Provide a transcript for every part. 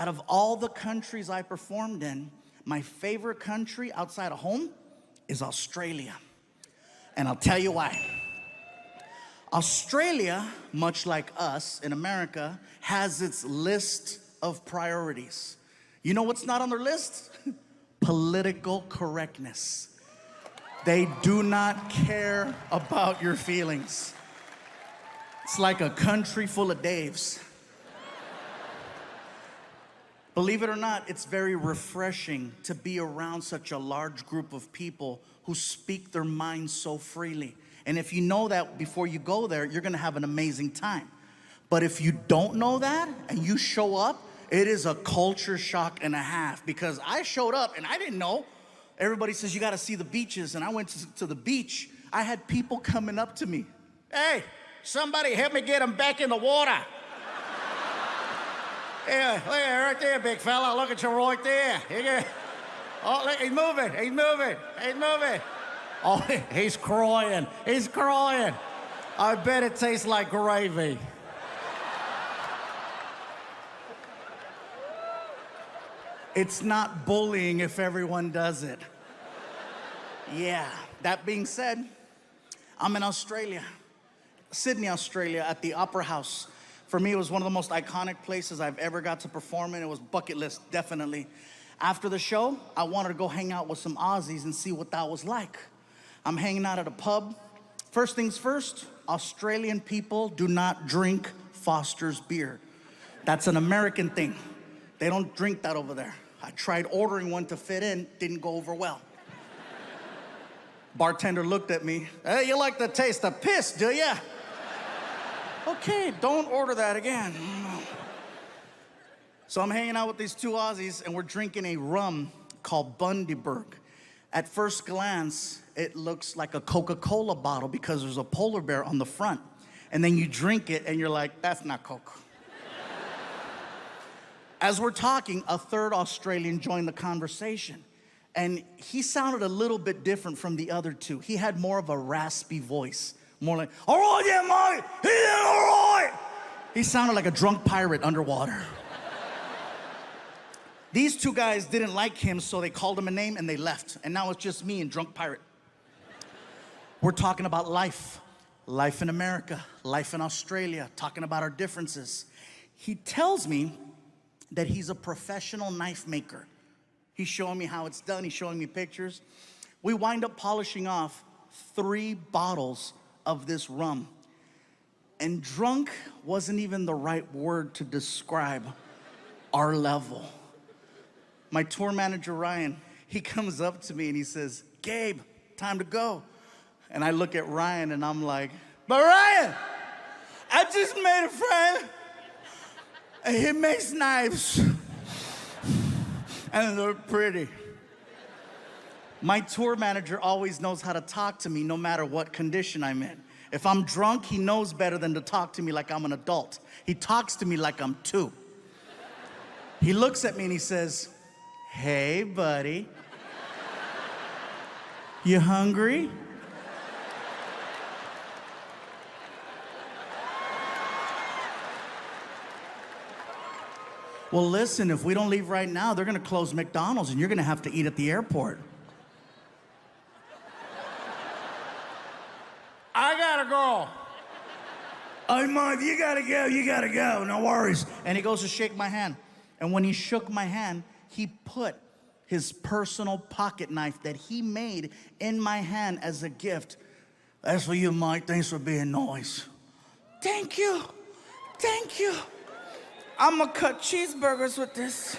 Out of all the countries I performed in, my favorite country outside of home is Australia. And I'll tell you why. Australia, much like us in America, has its list of priorities. You know what's not on their list? Political correctness. They do not care about your feelings. It's like a country full of Daves. Believe it or not, it's very refreshing to be around such a large group of people who speak their minds so freely. And if you know that before you go there, you're gonna have an amazing time. But if you don't know that and you show up, it is a culture shock and a half, because I showed up and I didn't know. Everybody says you gotta see the beaches, and I went to the beach. I had people coming up to me. Hey, somebody help me get him back in the water. Yeah, look right there, big fella. Look at you right there. Oh, look, he's moving. He's moving. He's moving. Oh, he's crying. He's crying. I bet it tastes like gravy. It's not bullying if everyone does it. Yeah, that being said, I'm in Australia, Sydney, Australia, at the Opera House. For me, it was one of the most iconic places I've ever got to perform in. It was bucket list, definitely. After the show, I wanted to go hang out with some Aussies and see what that was like. I'm hanging out at a pub. First things first, Australian people do not drink Foster's beer. That's an American thing. They don't drink that over there. I tried ordering one to fit in, didn't go over well. Bartender looked at me. Hey, you like the taste of piss, do ya? Okay, don't order that again. So I'm hanging out with these two Aussies, and we're drinking a rum called Bundaberg. At first glance, it looks like a Coca-Cola bottle because there's a polar bear on the front. And then you drink it, and you're like, that's not Coke. As we're talking, a third Australian joined the conversation. And he sounded a little bit different from the other two. He had more of a raspy voice. More like, all right, yeah, mate, yeah, all right. He sounded like a drunk pirate underwater. These two guys didn't like him, so they called him a name and they left. And now it's just me and drunk pirate. We're talking about life. Life in America, life in Australia, talking about our differences. He tells me that he's a professional knife maker. He's showing me how it's done. He's showing me pictures. We wind up polishing off 3 bottles of this rum. And drunk wasn't even the right word to describe our level. My tour manager, Ryan, he comes up to me and he says, Gabe, time to go. And I look at Ryan and I'm like, but Ryan, I just made a friend and he makes knives and they're pretty. My tour manager always knows how to talk to me no matter what condition I'm in. If I'm drunk, he knows better than to talk to me like I'm an adult. He talks to me like I'm 2. He looks at me and he says, hey, buddy, you hungry? Well, listen, if we don't leave right now, they're gonna close McDonald's and you're gonna have to eat at the airport. I gotta go. Oh, Mom, you gotta go, no worries. And he goes to shake my hand. And when he shook my hand, he put his personal pocket knife that he made in my hand as a gift. That's for you, Mike. Thanks for being nice. Thank you. Thank you. I'm gonna cut cheeseburgers with this.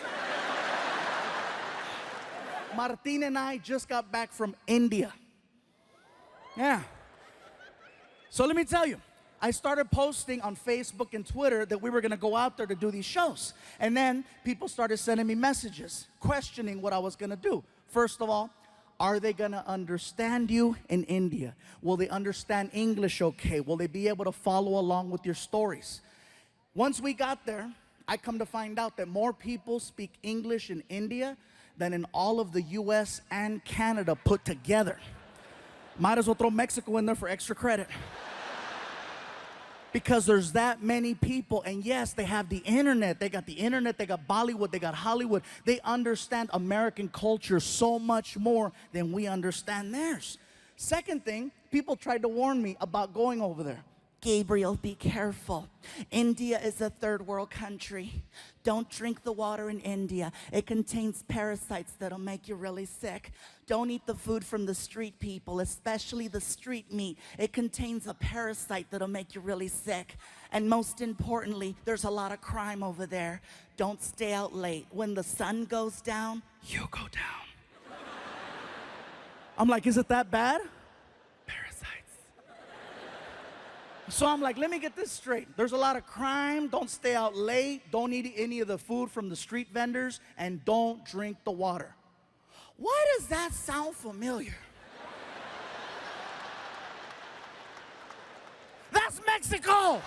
Martin and I just got back from India. Yeah. So let me tell you, I started posting on Facebook and Twitter that we were gonna go out there to do these shows. And then people started sending me messages, questioning what I was gonna do. First of all, are they gonna understand you in India? Will they understand English okay? Will they be able to follow along with your stories? Once we got there, I come to find out that more people speak English in India than in all of the US and Canada put together. Might as well throw Mexico in there for extra credit. Because there's that many people, and yes, they have the internet. They got the internet, they got Bollywood, they got Hollywood. They understand American culture so much more than we understand theirs. Second thing, people tried to warn me about going over there. Gabriel, be careful. India is a third world country. Don't drink the water in India. It contains parasites that'll make you really sick. Don't eat the food from the street people, especially the street meat. It contains a parasite that'll make you really sick. And most importantly, there's a lot of crime over there. Don't stay out late. When the sun goes down, you go down. I'm like, is it that bad? Parasites. So I'm like, let me get this straight. There's a lot of crime. Don't stay out late. Don't eat any of the food from the street vendors. And don't drink the water. Why does that sound familiar? That's Mexico.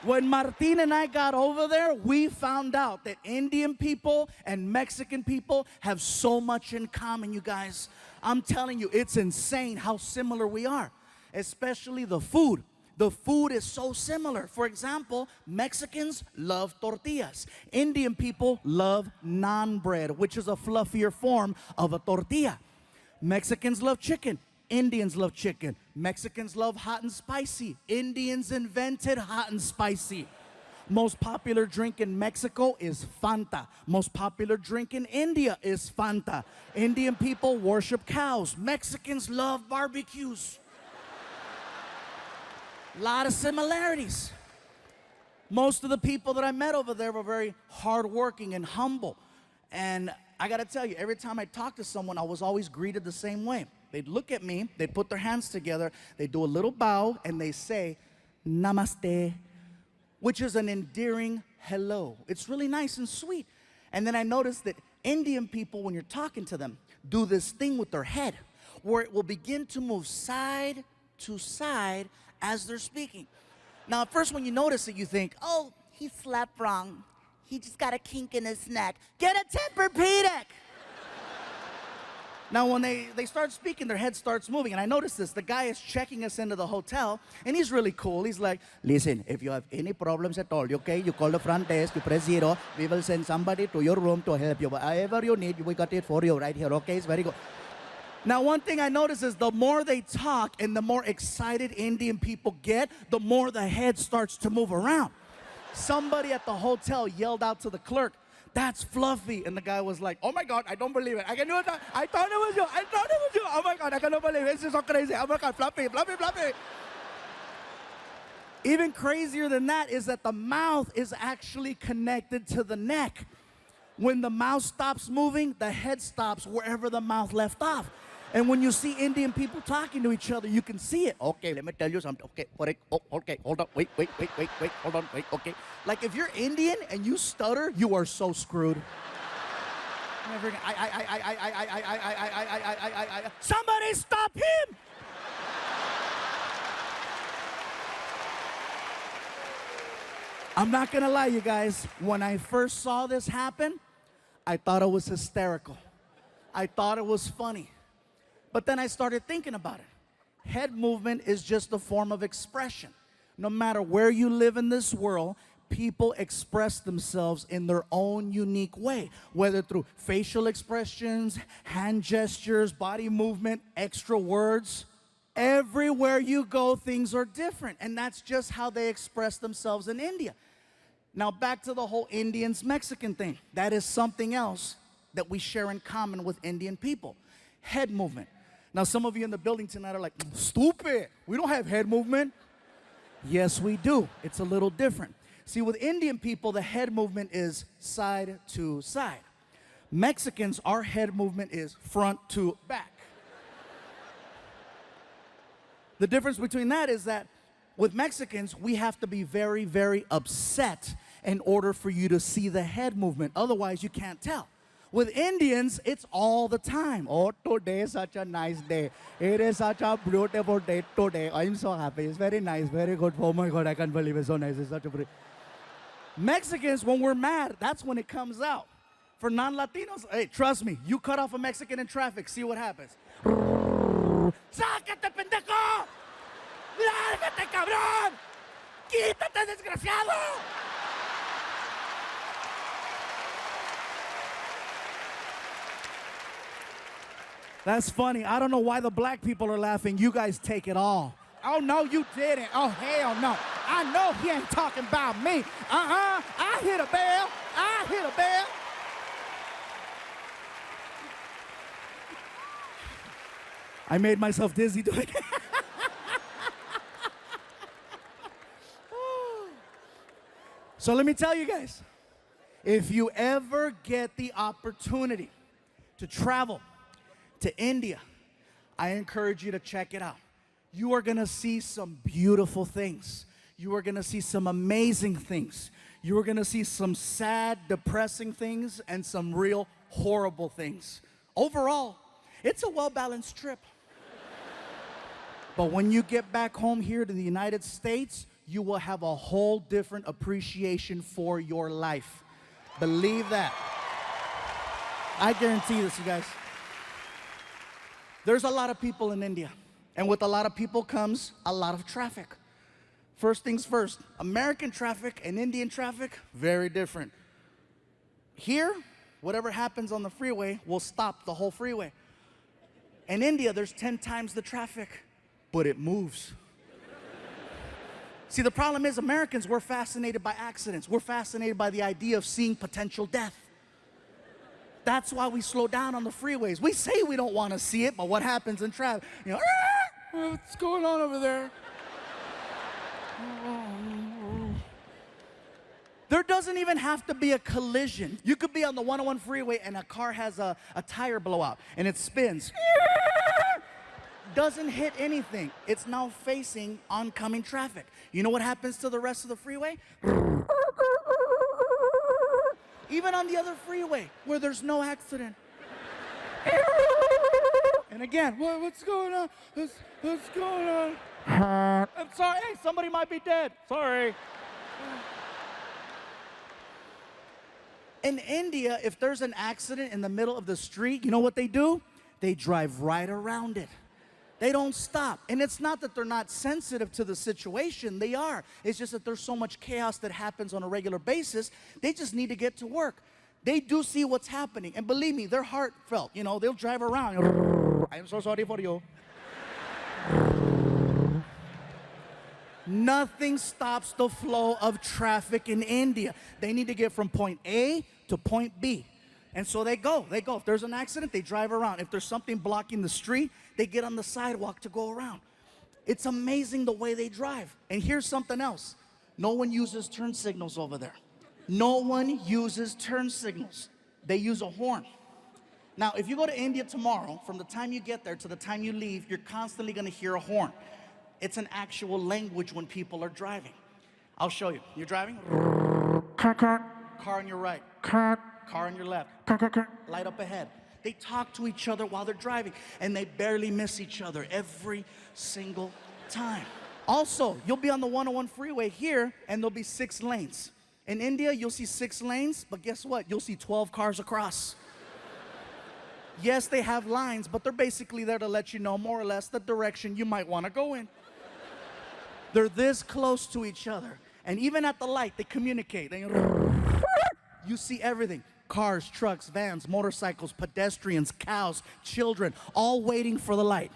When Martin and I got over there, we found out that Indian people and Mexican people have so much in common, you guys. I'm telling you, it's insane how similar we are, especially the food. The food is so similar. For example, Mexicans love tortillas. Indian people love naan bread, which is a fluffier form of a tortilla. Mexicans love chicken. Indians love chicken. Mexicans love hot and spicy. Indians invented hot and spicy. Most popular drink in Mexico is Fanta. Most popular drink in India is Fanta. Indian people worship cows. Mexicans love barbecues. A lot of similarities. Most of the people that I met over there were very hardworking and humble. And I gotta tell you, every time I talked to someone, I was always greeted the same way. They'd look at me, they'd put their hands together, they'd do a little bow, and they say, Namaste, which is an endearing hello. It's really nice and sweet. And then I noticed that Indian people, when you're talking to them, do this thing with their head, where it will begin to move side to side as they're speaking. Now, at first when you notice it, you think, oh, he slept wrong. He just got a kink in his neck. Get a Tempur-Pedic! Now, when they start speaking, their head starts moving. And I noticed this. The guy is checking us into the hotel, and he's really cool. He's like, listen, if you have any problems at all, okay, you call the front desk, you press 0. We will send somebody to your room to help you. Whatever you need, we got it for you right here, okay? It's very good. Now, one thing I notice is the more they talk and the more excited Indian people get, the more the head starts to move around. Somebody at the hotel yelled out to the clerk, that's Fluffy. And the guy was like, oh my God, I don't believe it. I thought it was you. I thought it was you. Oh my God, I cannot believe it. This is so crazy. Oh my God, Fluffy, Fluffy, Fluffy. Even crazier than that is that the mouth is actually connected to the neck. When the mouth stops moving, the head stops wherever the mouth left off. And when you see Indian people talking to each other, you can see it. Okay, let me tell you something. Okay, okay, hold on. Wait, hold on, wait, okay. Like if you're Indian and you stutter, you are so screwed. Somebody stop him! I'm not gonna lie, you guys. When I first saw this happen, I thought it was hysterical. I thought it was funny. But then I started thinking about it. Head movement is just a form of expression. No matter where you live in this world, people express themselves in their own unique way, whether through facial expressions, hand gestures, body movement, extra words. Everywhere you go, things are different, and that's just how they express themselves in India. Now, back to the whole Indians-Mexican thing. That is something else that we share in common with Indian people. Head movement. Now, some of you in the building tonight are like, stupid, we don't have head movement. Yes, we do. It's a little different. See, with Indian people, the head movement is side to side. Mexicans, our head movement is front to back. The difference between that is that with Mexicans, we have to be very, very upset in order for you to see the head movement. Otherwise, you can't tell. With Indians, it's all the time. Oh, today is such a nice day. It is such a beautiful day today. I'm so happy. It's very nice, very good. Oh my God, I can't believe it's so nice. It's such a pretty. Mexicans, when we're mad, that's when it comes out. For non-Latinos, hey, trust me, you cut off a Mexican in traffic, see what happens. ¡Sácate, pendejo! ¡Lárgate, cabrón! ¡Quítate, desgraciado! That's funny. I don't know why the black people are laughing. You guys take it all. Oh, no, you didn't. Oh, hell no. I know he ain't talking about me. I hit a bell. I hit a bell. I made myself dizzy doing it. So let me tell you guys, if you ever get the opportunity to travel to India, I encourage you to check it out. You are gonna see some beautiful things. You are gonna see some amazing things. You are gonna see some sad, depressing things and some real horrible things. Overall, it's a well-balanced trip. But when you get back home here to the United States, you will have a whole different appreciation for your life. Believe that. I guarantee this, you guys. There's a lot of people in India, and with a lot of people comes a lot of traffic. First things first, American traffic and Indian traffic, very different. Here, whatever happens on the freeway will stop the whole freeway. In India, there's 10 times the traffic, but it moves. See, the problem is Americans, we're fascinated by accidents. We're fascinated by the idea of seeing potential death. That's why we slow down on the freeways. We say we don't want to see it, but what happens in traffic? You know, what's going on over there? There doesn't even have to be a collision. You could be on the 101 freeway and a car has a tire blowout and it spins. Doesn't hit anything. It's now facing oncoming traffic. You know what happens to the rest of the freeway? Even on the other freeway where there's no accident. And again, what's going on? What's going on? I'm sorry. Hey, somebody might be dead. Sorry. In India, if there's an accident in the middle of the street, you know what they do? They drive right around it. They don't stop. And it's not that they're not sensitive to the situation. They are. It's just that there's so much chaos that happens on a regular basis. They just need to get to work. They do see what's happening. And believe me, they're heartfelt. You know, they'll drive around. I'm so sorry for you. Nothing stops the flow of traffic in India. They need to get from point A to point B. And so they go. If there's an accident, they drive around. If there's something blocking the street, they get on the sidewalk to go around. It's amazing the way they drive. And here's something else. No one uses turn signals over there. No one uses turn signals. They use a horn. Now, if you go to India tomorrow, from the time you get there to the time you leave, you're constantly going to hear a horn. It's an actual language when people are driving. I'll show you. You're driving? Car on your right. Car on your left. Light up ahead. They talk to each other while they're driving, and they barely miss each other every single time. Also, you'll be on the 101 freeway here, and there'll be 6 lanes. In India, you'll see 6 lanes, but guess what? You'll see 12 cars across. Yes, they have lines, but they're basically there to let you know more or less the direction you might want to go in. They're this close to each other, and even at the light, they communicate. You see everything. Cars, trucks, vans, motorcycles, pedestrians, cows, children, all waiting for the light.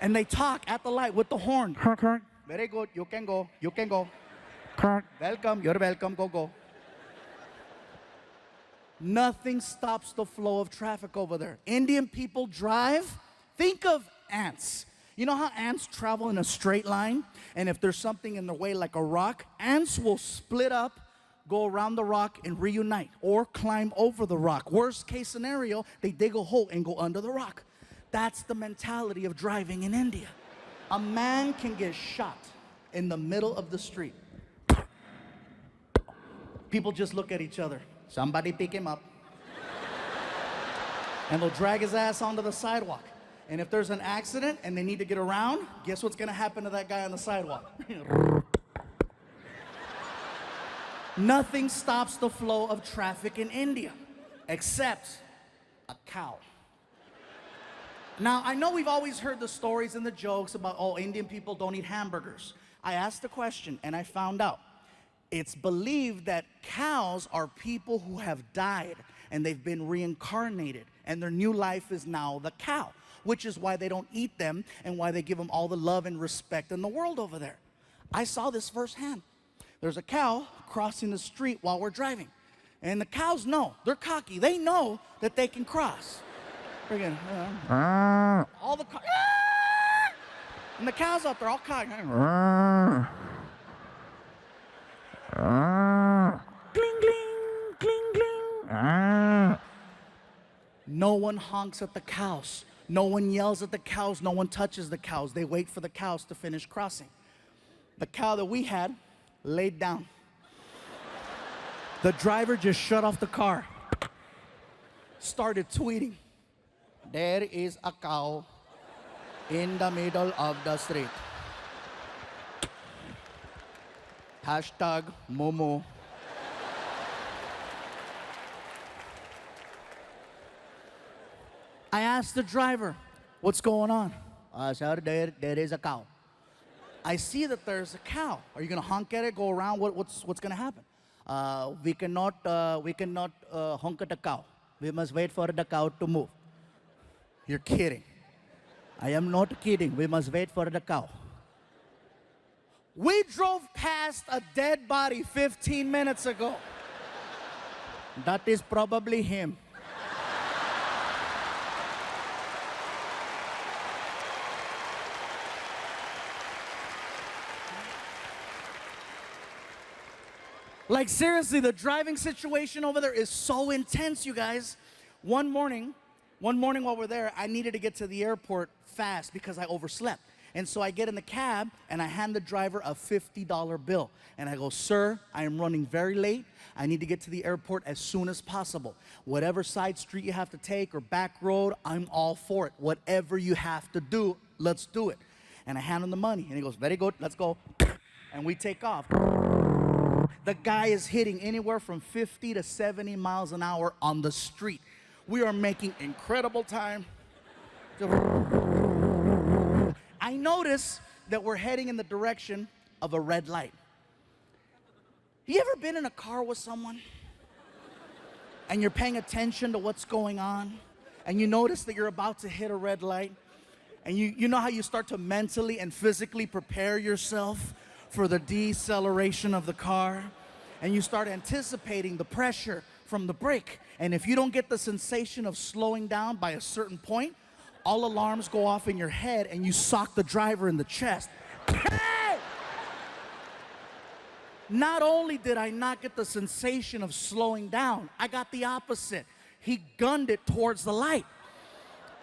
And they talk at the light with the horn. Very good, you can go, you can go. Welcome, you're welcome, go. Nothing stops the flow of traffic over there. Indian people drive, think of ants. You know how ants travel in a straight line? And if there's something in the way like a rock, ants will split up, go around the rock and reunite, or climb over the rock. Worst case scenario, they dig a hole and go under the rock. That's the mentality of driving in India. A man can get shot in the middle of the street. People just look at each other. Somebody pick him up. And they'll drag his ass onto the sidewalk. And if there's an accident and they need to get around, guess what's gonna happen to that guy on the sidewalk? Nothing stops the flow of traffic in India except a cow. Now, I know we've always heard the stories and the jokes about, oh, Indian people don't eat hamburgers. I asked the question and I found out. It's believed that cows are people who have died and they've been reincarnated and their new life is now the cow, which is why they don't eat them and why they give them all the love and respect in the world over there. I saw this firsthand. There's a cow crossing the street while we're driving. And the cows know, they're cocky. They know that they can cross. Friggin', all the cows, and the cows out there all cocky. Gling, gling, gling, gling. No one honks at the cows. No one yells at the cows. No one touches the cows. They wait for the cows to finish crossing. The cow that we had laid down. The driver just shut off the car, started tweeting, "There is a cow in the middle of the street. Hashtag Momo." I asked the driver, "What's going on?" "Sir, there is a cow." "I see that there's a cow. Are you gonna honk at it, go around? What's gonna happen?" We cannot honk at the cow. We must wait for the cow to move." You're kidding. I am not kidding. We must wait for the cow. We drove past a dead body 15 minutes ago. That is probably him. Like seriously, the driving situation over there is so intense, you guys. One morning while we're there, I needed to get to the airport fast because I overslept. And so I get in the cab and I hand the driver a $50 bill. And I go, "Sir, I am running very late. I need to get to the airport as soon as possible. Whatever side street you have to take or back road, I'm all for it. Whatever you have to do, let's do it." And I hand him the money and he goes, "Very good, let's go." And we take off. The guy is hitting anywhere from 50 to 70 miles an hour on the street. We are making incredible time. I notice that we're heading in the direction of a red light. You ever been in a car with someone and you're paying attention to what's going on and you notice that you're about to hit a red light and you know how you start to mentally and physically prepare yourself for the deceleration of the car, and you start anticipating the pressure from the brake, and if you don't get the sensation of slowing down by a certain point, all alarms go off in your head and you sock the driver in the chest. Hey! Not only did I not get the sensation of slowing down, I got the opposite. He gunned it towards the light,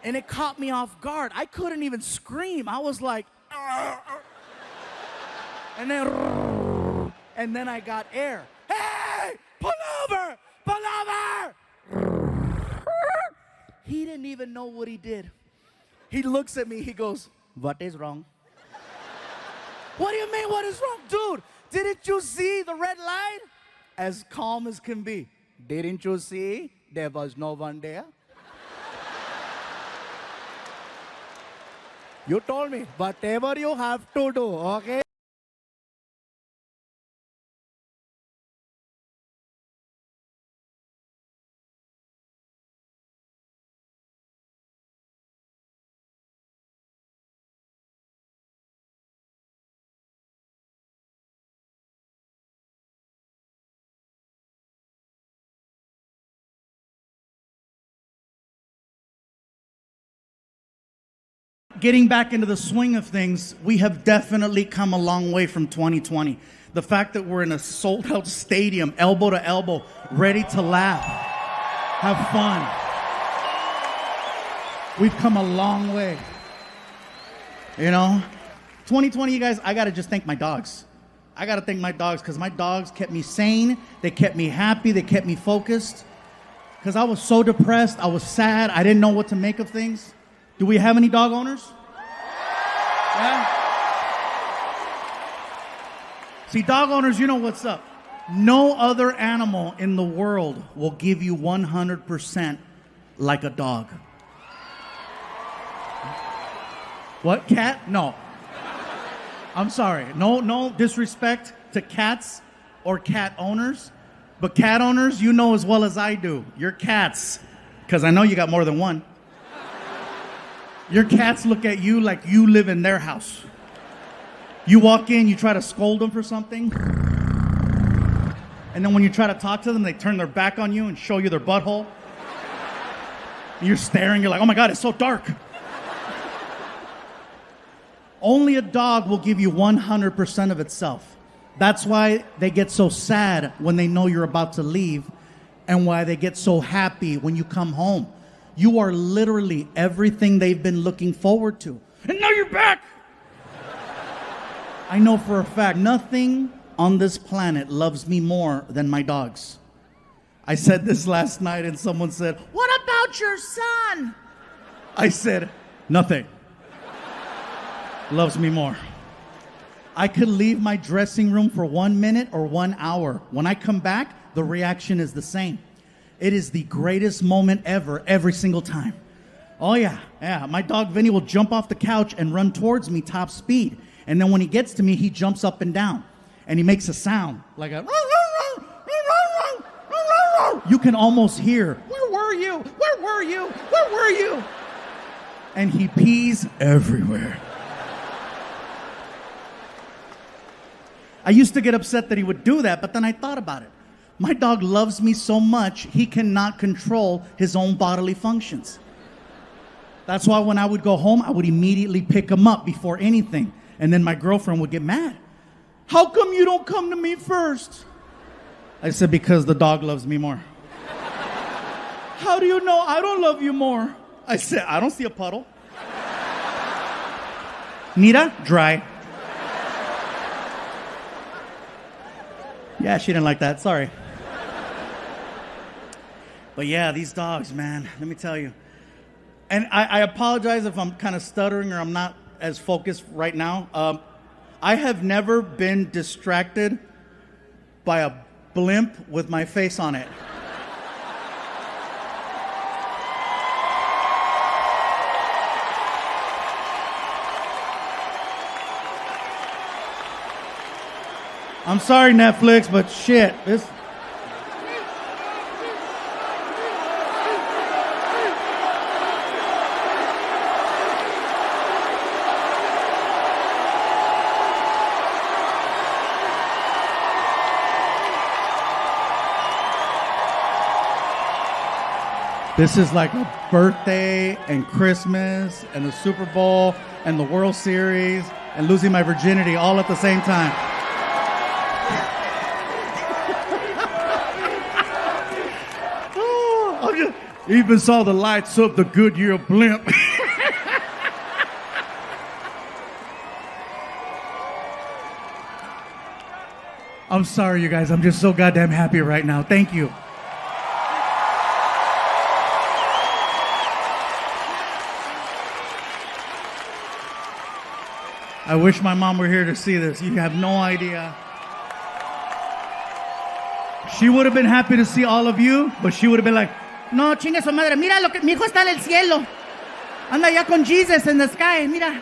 and it caught me off guard. I couldn't even scream. I was like, and then I got air. "Hey, pull over, pull over!" He didn't even know what he did. He looks at me, he goes, "What is wrong?" "What do you mean, what is wrong?" "Dude, didn't you see the red light?" As calm as can be. "Didn't you see there was no one there?" "You told me, whatever you have to do, okay?" Getting back into the swing of things, we have definitely come a long way from 2020. The fact that we're in a sold-out stadium, elbow to elbow, ready to laugh, have fun. We've come a long way. You know? 2020, you guys, I gotta just thank my dogs. I gotta thank my dogs, because my dogs kept me sane, they kept me happy, they kept me focused. Because I was so depressed, I was sad, I didn't know what to make of things. Do we have any dog owners? Yeah? See, dog owners, you know what's up. No other animal in the world will give you 100% like a dog. What, cat? No. I'm sorry. No disrespect to cats or cat owners. But cat owners, you know as well as I do, your cats, because I know you got more than one. Your cats look at you like you live in their house. You walk in, you try to scold them for something, and then when you try to talk to them, they turn their back on you and show you their butthole. And you're staring, you're like, oh my God, it's so dark. Only a dog will give you 100% of itself. That's why they get so sad when they know you're about to leave, and why they get so happy when you come home. You are literally everything they've been looking forward to. And now you're back! I know for a fact, nothing on this planet loves me more than my dogs. I said this last night and someone said, what about your son? I said, nothing loves me more. I could leave my dressing room for 1 minute or 1 hour. When I come back, the reaction is the same. It is the greatest moment ever, every single time. Oh yeah. My dog Vinny will jump off the couch and run towards me top speed. And then when he gets to me, he jumps up and down. And he makes a sound like a... You can almost hear, where were you? Where were you? Where were you? And he pees everywhere. I used to get upset that he would do that, but then I thought about it. My dog loves me so much, he cannot control his own bodily functions. That's why when I would go home, I would immediately pick him up before anything. And then my girlfriend would get mad. How come you don't come to me first? I said, because the dog loves me more. How do you know I don't love you more? I said, I don't see a puddle. Mira, dry. Yeah, she didn't like that, sorry. But yeah, these dogs, man, let me tell you. And I apologize if I'm kind of stuttering or I'm not as focused right now. I have never been distracted by a blimp with my face on it. I'm sorry, Netflix, but shit, this... This is like a birthday and Christmas and the Super Bowl and the World Series and losing my virginity all at the same time. Even saw the lights of the Goodyear Blimp. I'm sorry, you guys. I'm just so goddamn happy right now. Thank you. I wish my mom were here to see this. You have no idea. She would have been happy to see all of you, but she would have been like, no, chingue su madre, mira lo que mi hijo está en el cielo. Anda ya con Jesus in the sky, mira.